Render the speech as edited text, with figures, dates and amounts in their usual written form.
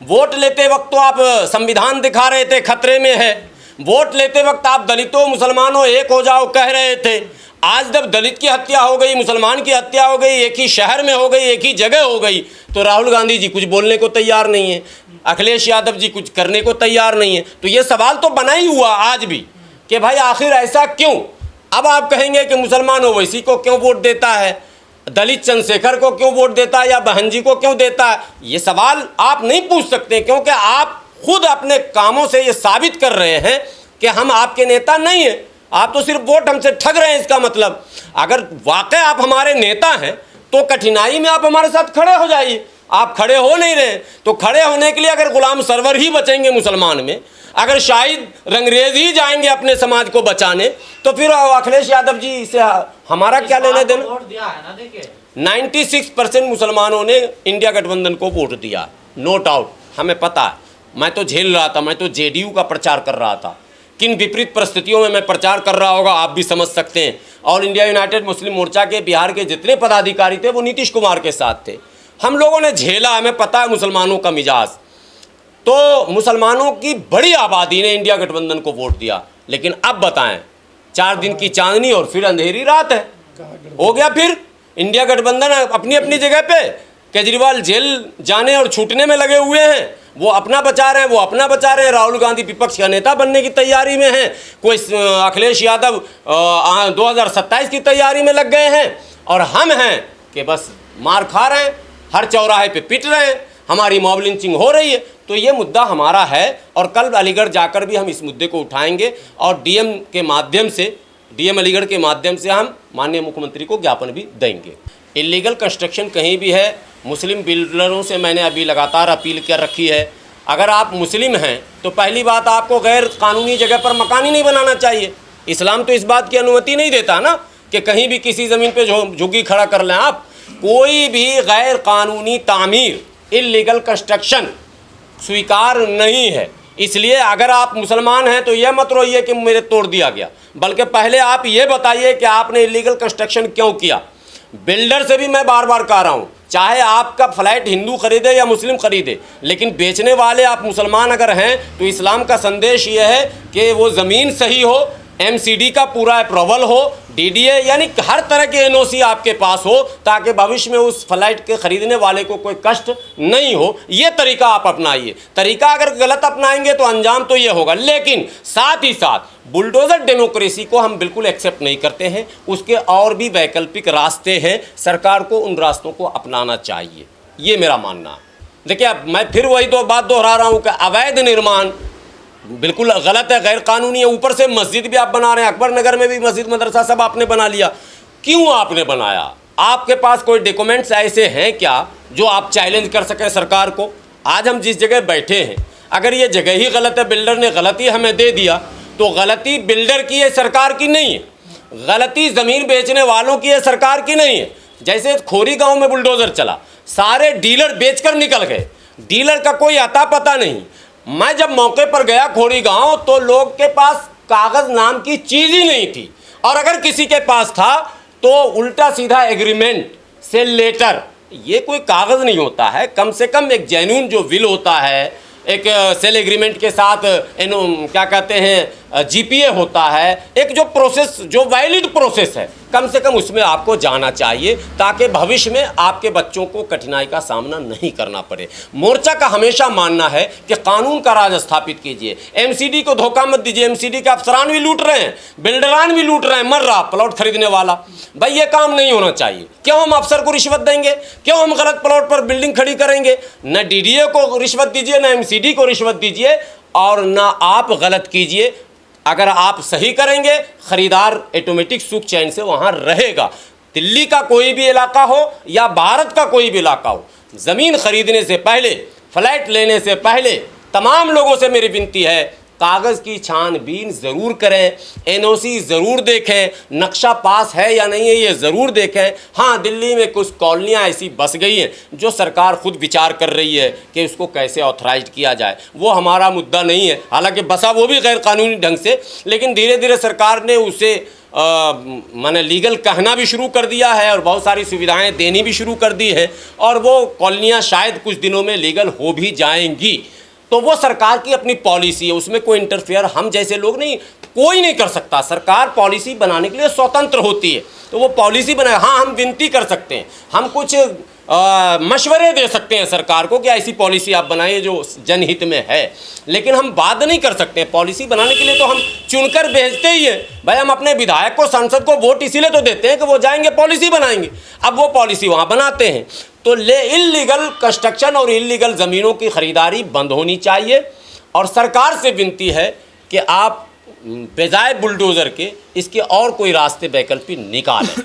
Vote लेते वक्त तो आप संविधान दिखा रहे थे खतरे में है, वोट लेते वक्त आप दलितों मुसलमानों एक हो जाओ कह रहे थे। आज जब दलित की हत्या हो गई, मुसलमान की हत्या हो गई, एक ही शहर में हो गई, एक ही जगह हो गई, तो राहुल गांधी जी कुछ बोलने को तैयार नहीं है, अखिलेश यादव जी कुछ करने को तैयार नहीं है। तो ये सवाल तो बना ही हुआ आज भी कि भाई आखिर ऐसा क्यों। अब आप कहेंगे कि मुसलमान ओवैसी को क्यों वोट देता है, दलित चंद्रशेखर को क्यों वोट देता है या बहन जी को क्यों देता है। ये सवाल आप नहीं पूछ सकते, क्योंकि आप खुद अपने कामों से ये साबित कर रहे हैं कि हम आपके नेता नहीं हैं, आप तो सिर्फ वोट हमसे ठग रहे हैं। इसका मतलब अगर वाकई आप हमारे नेता हैं तो कठिनाई में आप हमारे साथ खड़े हो जाइए। आप खड़े हो नहीं रहे, तो खड़े होने के लिए अगर गुलाम सरवर ही बचेंगे मुसलमान में, अगर शाहिद रंगरेज ही जाएंगे अपने समाज को बचाने, तो फिर अखिलेश यादव जी से हमारा क्या लेने देना। 96% मुसलमानों ने इंडिया गठबंधन को वोट दिया, नो डाउट, हमें पता है। मैं तो झेल रहा था, मैं तो जेडीयू का प्रचार कर रहा था, किन विपरीत परिस्थितियों में मैं प्रचार कर रहा होगा आप भी समझ सकते हैं। ऑल इंडिया यूनाइटेड मुस्लिम मोर्चा के बिहार के जितने पदाधिकारी थे वो नीतीश कुमार के साथ थे। हम लोगों ने झेला, हमें पता है मुसलमानों का मिजाज। तो मुसलमानों की बड़ी आबादी ने इंडिया गठबंधन को वोट दिया, लेकिन अब बताएं, 4 दिन की चांदनी और फिर अंधेरी रात है, हो गया फिर इंडिया गठबंधन अपनी अपनी जगह पे। केजरीवाल जेल जाने और छूटने में लगे हुए हैं, वो अपना बचा रहे हैं, वो अपना बचा रहे हैं। राहुल गांधी विपक्ष का नेता बनने की तैयारी में हैं, कोई अखिलेश यादव 2027 की तैयारी में लग गए हैं, और हम हैं कि बस मार खा रहे हैं, हर चौराहे पे पिट रहे हैं, हमारी मॉब लिंचिंग हो रही है। तो ये मुद्दा हमारा है और कल अलीगढ़ जाकर भी हम इस मुद्दे को उठाएंगे और डीएम अलीगढ़ के माध्यम से हम माननीय मुख्यमंत्री को ज्ञापन भी देंगे। इलीगल कंस्ट्रक्शन कहीं भी है, मुस्लिम बिल्डरों से मैंने अभी लगातार अपील कर रखी है, अगर आप मुस्लिम हैं तो पहली बात आपको गैर कानूनी जगह पर मकान ही नहीं बनाना चाहिए। इस्लाम तो इस बात की अनुमति नहीं देता ना कि कहीं भी किसी ज़मीन पे झुग्गी खड़ा कर लें आप। कोई भी गैर कानूनी तामीर, इलीगल कंस्ट्रक्शन स्वीकार नहीं है। इसलिए अगर आप मुसलमान हैं तो यह मत रोइए कि मेरे तोड़ दिया गया, बल्कि पहले आप ये बताइए कि आपने इलीगल कंस्ट्रक्शन क्यों किया। बिल्डर से भी मैं बार बार कह रहा हूँ, चाहे आपका फ्लैट हिंदू खरीदे या मुस्लिम खरीदे, लेकिन बेचने वाले आप मुसलमान अगर हैं तो इस्लाम का संदेश ये है कि वो ज़मीन सही हो, एमसीडी का पूरा अप्रूवल हो, डीडीए यानी हर तरह के एनओसी आपके पास हो, ताकि भविष्य में उस फ्लैट के खरीदने वाले को कोई कष्ट नहीं हो। ये तरीका आप अपनाइए। तरीका अगर गलत अपनाएंगे तो अंजाम तो ये होगा। लेकिन साथ ही साथ बुलडोज़र डेमोक्रेसी को हम बिल्कुल एक्सेप्ट नहीं करते हैं, उसके और भी वैकल्पिक रास्ते हैं, सरकार को उन रास्तों को अपनाना चाहिए, ये मेरा मानना है। देखिए मैं फिर वही तो बात दोहरा रहा हूँ कि अवैध निर्माण बिल्कुल गलत है, गैर कानूनी है। ऊपर से मस्जिद भी आप बना रहे हैं, अकबर नगर में भी मस्जिद मदरसा सब आपने बना लिया। क्यों आपने बनाया? आपके पास कोई डॉक्यूमेंट्स ऐसे हैं क्या जो आप चैलेंज कर सकें सरकार को? आज हम जिस जगह बैठे हैं, अगर ये जगह ही गलत है, बिल्डर ने गलती हमें दे दिया, तो गलती बिल्डर की है, सरकार की नहीं है। गलती ज़मीन बेचने वालों की है, सरकार की नहीं है। जैसे खोरी गाँव में बुलडोज़र चला, सारे डीलर बेचकर निकल गए, डीलर का कोई अता पता नहीं। मैं जब मौके पर गया खोरी गांव, तो लोग के पास कागज़ नाम की चीज़ ही नहीं थी, और अगर किसी के पास था तो उल्टा सीधा एग्रीमेंट से लेटर, ये कोई कागज़ नहीं होता है। कम से कम एक जेन्युइन जो विल होता है, एक सेल एग्रीमेंट के साथ क्या कहते हैं जीपीए होता है, एक जो प्रोसेस जो वैलिड प्रोसेस है, कम से कम उसमें आपको जाना चाहिए, ताकि भविष्य में आपके बच्चों को कठिनाई का सामना नहीं करना पड़े। मोर्चा का हमेशा मानना है कि कानून का राज स्थापित कीजिए, एमसीडी को धोखा मत दीजिए। एमसीडी के अफसरान भी लूट रहे हैं, बिल्डरान भी लूट रहे हैं, मर रहा प्लॉट खरीदने वाला। भाई ये काम नहीं होना चाहिए। क्यों हम अफसर को रिश्वत देंगे? क्यों हम गलत प्लॉट पर बिल्डिंग खड़ी करेंगे? न डीडीए को रिश्वत दीजिए, न एमसीडी को रिश्वत दीजिए, और ना आप गलत कीजिए। अगर आप सही करेंगे, खरीदार ऑटोमेटिक सुख चैन से वहाँ रहेगा। दिल्ली का कोई भी इलाका हो या भारत का कोई भी इलाका हो, ज़मीन खरीदने से पहले, फ्लैट लेने से पहले तमाम लोगों से मेरी विनती है, कागज़ की छानबीन ज़रूर करें, एनओसी ज़रूर देखें, नक्शा पास है या नहीं है ये ज़रूर देखें। हाँ, दिल्ली में कुछ कॉलोनियाँ ऐसी बस गई हैं जो सरकार खुद विचार कर रही है कि उसको कैसे ऑथराइज किया जाए, वो हमारा मुद्दा नहीं है। हालांकि बसा वो भी गैर कानूनी ढंग से, लेकिन धीरे धीरे सरकार ने उसे मैंने लीगल कहना भी शुरू कर दिया है और बहुत सारी सुविधाएं देनी भी शुरू कर दी है, और वो कॉलोनियाँ शायद कुछ दिनों में लीगल हो भी जाएंगी। तो वो सरकार की अपनी पॉलिसी है, उसमें कोई इंटरफेयर हम जैसे लोग नहीं, कोई नहीं कर सकता। सरकार पॉलिसी बनाने के लिए स्वतंत्र होती है, तो वो पॉलिसी बनाए। हाँ, हम विनती कर सकते हैं, हम कुछ मशवरे दे सकते हैं सरकार को कि ऐसी पॉलिसी आप बनाइए जो जनहित में है, लेकिन हम बात नहीं कर सकते हैं। पॉलिसी बनाने के लिए तो हम चुनकर भेजते ही हैं भाई। हम अपने विधायक को, सांसद को वोट इसीलिए तो देते हैं कि वो जाएंगे पॉलिसी बनाएंगे। अब वो पॉलिसी वहाँ बनाते हैं। तो इल्लीगल कंस्ट्रक्शन और इल्लीगल ज़मीनों की ख़रीदारी बंद होनी चाहिए, और सरकार से विनती है कि आप बजाय बुलडोज़र के इसके और कोई रास्ते वैकल्पिक निकालें।